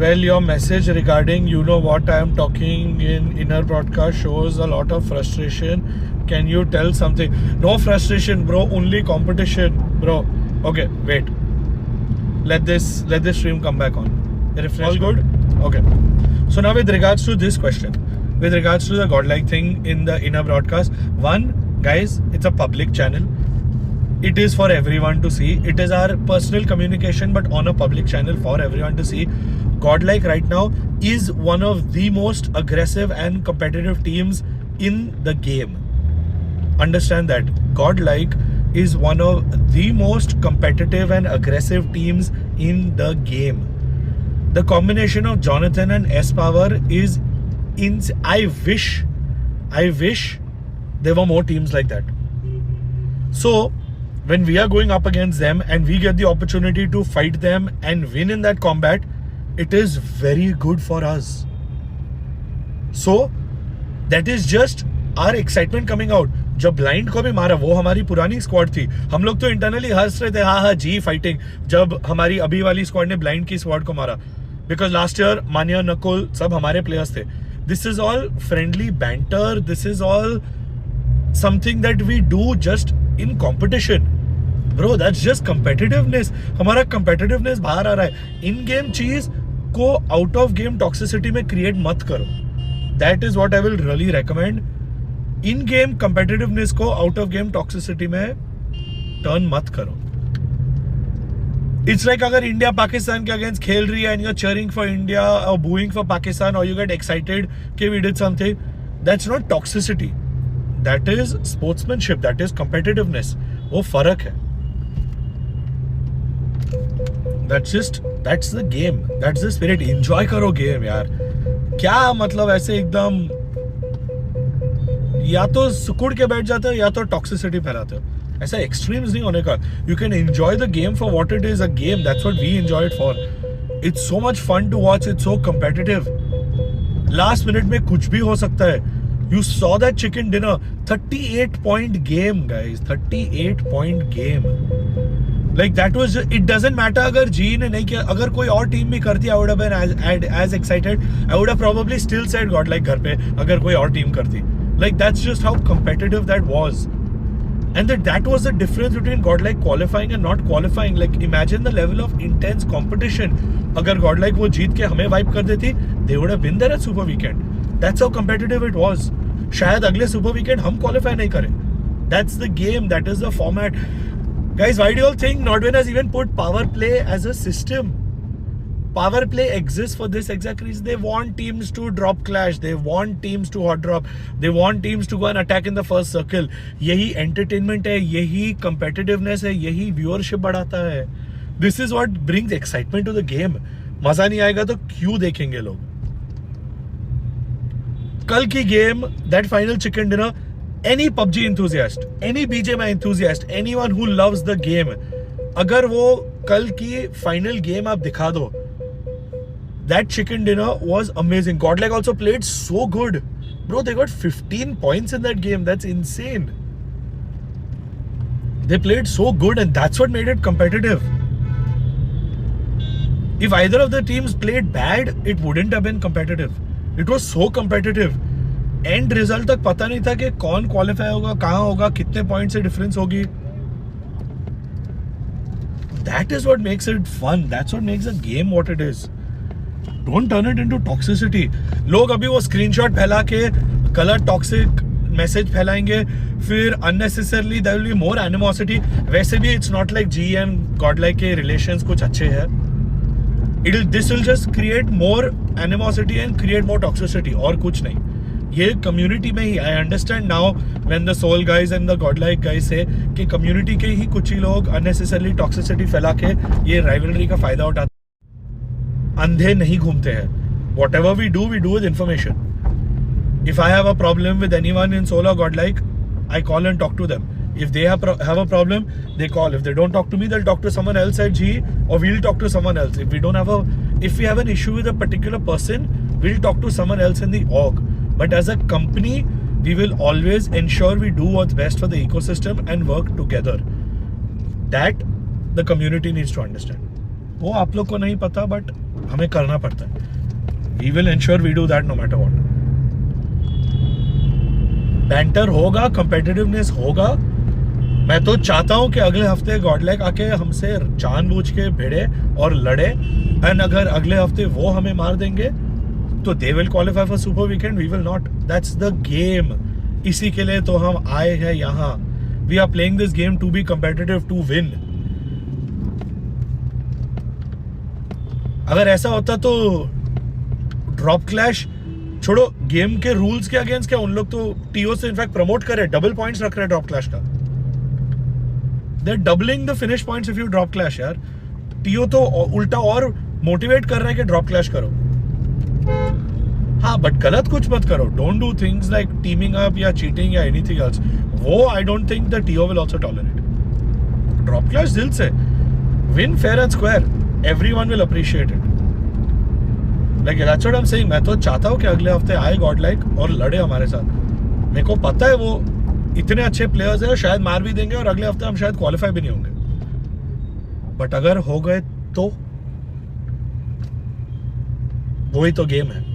Well, your message regarding what I am talking in inner broadcast shows a lot of frustration. Can you tell something? No frustration, bro. Only competition, bro. Okay, wait. Let this stream come back on. Refresh. All good? Okay. So now with regards to this question, with regards to the godlike thing in the inner broadcast, one, guys, it's a public channel. It is for everyone to see. It is our personal communication, but on a public channel for everyone to see. Godlike right now is one of the most aggressive and competitive teams in the game. Understand that. Godlike is one of the most competitive and aggressive teams in the game. The combination of Jonathan and S-Power is I wish there were more teams like that. So when we are going up against them and we get the opportunity to fight them and win in that combat, it is very good for us. So that is just our excitement coming out. जब blind को भी मारा, वो हमारी पुरानी squad थी. हम लोग तो इंटरनली हंस रहे थे, हाँ जी फाइटिंग, जब हमारी अभी वाली स्क्वाड ने ब्लाइंड की स्क्वाड को मारा. बिकॉज लास्ट ईयर मानिया, नकुल सब हमारे प्लेयर्स थे. This is all friendly banter. This is all something that we do just in competition. Bro, that's just competitiveness. हमारा कम्पेटिटिवनेस बाहर आ रहा है. इन गेम चीज को आउट ऑफ गेम टॉक्सिसिटी में क्रिएट मत करो. That is what I will really recommend. In game competitiveness को आउट ऑफ गेम टॉक्सिसिटी में टर्न मत करो. इट्स लाइक अगर इंडिया पाकिस्तान के अगेंस्ट खेल रही है and you are cheering for India और बूइंग फॉर पाकिस्तान और यू गेट एक्साइटेड कि we did something, that's not toxicity. That is sportsmanship. That is competitiveness. वो फर्क है. that's the game. That's the spirit. Enjoy करो गेम यार. क्या मतलब ऐसे एकदम या तो सुकुड़ के बैठ जाते हो या तो टॉक्सिसिटी फैलाते हो. ऐसा एक्सट्रीम्स नहीं होने का. You can enjoy the game for what it is. A game, that's what we enjoy it for. It's so much fun to watch. It's so competitive. Last minute में कुछ भी हो सकता है. You saw that chicken dinner. 38-point game, guys. 38-point game. Like that was just, it doesn't matter अगर जी ने नहीं किया. अगर कोई और टीम भी करती, I would have been as excited. I would have probably still said Godlike घर पे अगर कोई और टीम करती. Like that's just how competitive that was. And that was the difference between Godlike qualifying and not qualifying. Like imagine the level of intense competition. अगर Godlike वो जीत के हमें वाइप कर देती, they would have been there at Super Weekend. That's how competitive it was. शायद अगले super weekend हम qualify नहीं करें. That's the game. That is the format. Guys, why do you all think Nordwin has even put power play as a system? Power play exists for this exact reason. They want teams to drop clash. They want teams to hot drop. They want teams to go and attack in the first circle. यही entertainment है, यही competitiveness है, यही viewership बढ़ाता है. This is what brings excitement to the game. मजा नहीं आएगा तो क्यों देखेंगे लोग? कल की game, that final chicken dinner, any PUBG enthusiast, any BGMI enthusiast, anyone who loves the game, अगर वो कल की फाइनल गेम आप दिखा दो, that chicken dinner was amazing. Godlike also played so good. Bro, they got 15 points in that game. That's insane. They played so good and that's what made it competitive. If either of the teams played bad, it wouldn't have been competitive. It was so competitive. And result तक पता नहीं था कि कौन qualify होगा, कहां होगा, कितने पॉइंट से डिफरेंस होगी. That is what makes it fun. That's what makes a game what it is. Don't turn it into toxicity. लोग अभी वो स्क्रीनशॉट फैला के कलर टॉक्सिक मैसेज फैलाएंगे, फिर unnecessarily there will be more animosity. वैसे भी it's not like G and Godlike के रिलेशंस कुछ अच्छे हैं. This will just create more animosity and create more toxicity, और कुछ नहीं. ये कम्युनिटी में ही, I understand now when the Soul guys and the Godlike guys से कि कम्युनिटी के ही कुछ ही लोग अननेसेसरली टॉक्सिसिटी फैला के ये राइवलरी का फायदा उठाते. अंधे नहीं घूमते हैं. Whatever we do with information. If I have a problem with anyone in Soul और Godlike, I call and talk to them. If they have a problem, they call. If they don't talk to me, they'll talk to someone else at G, or we'll talk to someone else. If we have an issue with a particular person, we'll talk to someone else in the org. But as a company, we will always ensure we do what's best for the ecosystem and work together. That the community needs to understand. वो आप लोग को नहीं पता, but हमें करना पड़ता है. We will ensure we do that no matter what. Banter होगा, कंपेटिटिवनेस होगा. मैं तो चाहता हूं कि अगले हफ्ते गॉडलाइक आके हमसे जानबूझ के भिड़े और लड़े, एंड अगर अगले हफ्ते वो हमें मार देंगे तो they will qualify for super weekend, we will not. That's the game. इसी के लिए तो हम आए हैं यहाँ. We are playing this game to be competitive, to win. अगर ऐसा होता तो ड्रॉप क्लैश छोड़ो, गेम के रूल्स के अगेंस्ट क्या, उन लोग तो टीओ से इनफैक्ट प्रमोट करे, डबल पॉइंट्स रख रहे हैं ड्रॉप क्लैश का. They are doubling the finish points if you drop clash. यार टीओ तो उल्टा और मोटिवेट कर रहा है कि ड्रॉप क्लैश करो. हाँ, बट गलत कुछ मत करो. Don't do things like teaming up या चीटिंग या एनीथिंग एल्स. वो I don't think the TO will also tolerate. Drop clash दिल से win fair and square, everyone will appreciate it. Like that's what I am saying. मैं तो चाहता हूँ कि अगले हफ्ते आए गॉडलाइक और लड़े हमारे साथ. मेरे को पता है वो इतने अच्छे प्लेयर्स हैं, शायद मार भी देंगे और अगले हफ्ते हम शायद क्वालिफाई भी नहीं होंगे. बट अगर हो गए तो वही तो गेम है.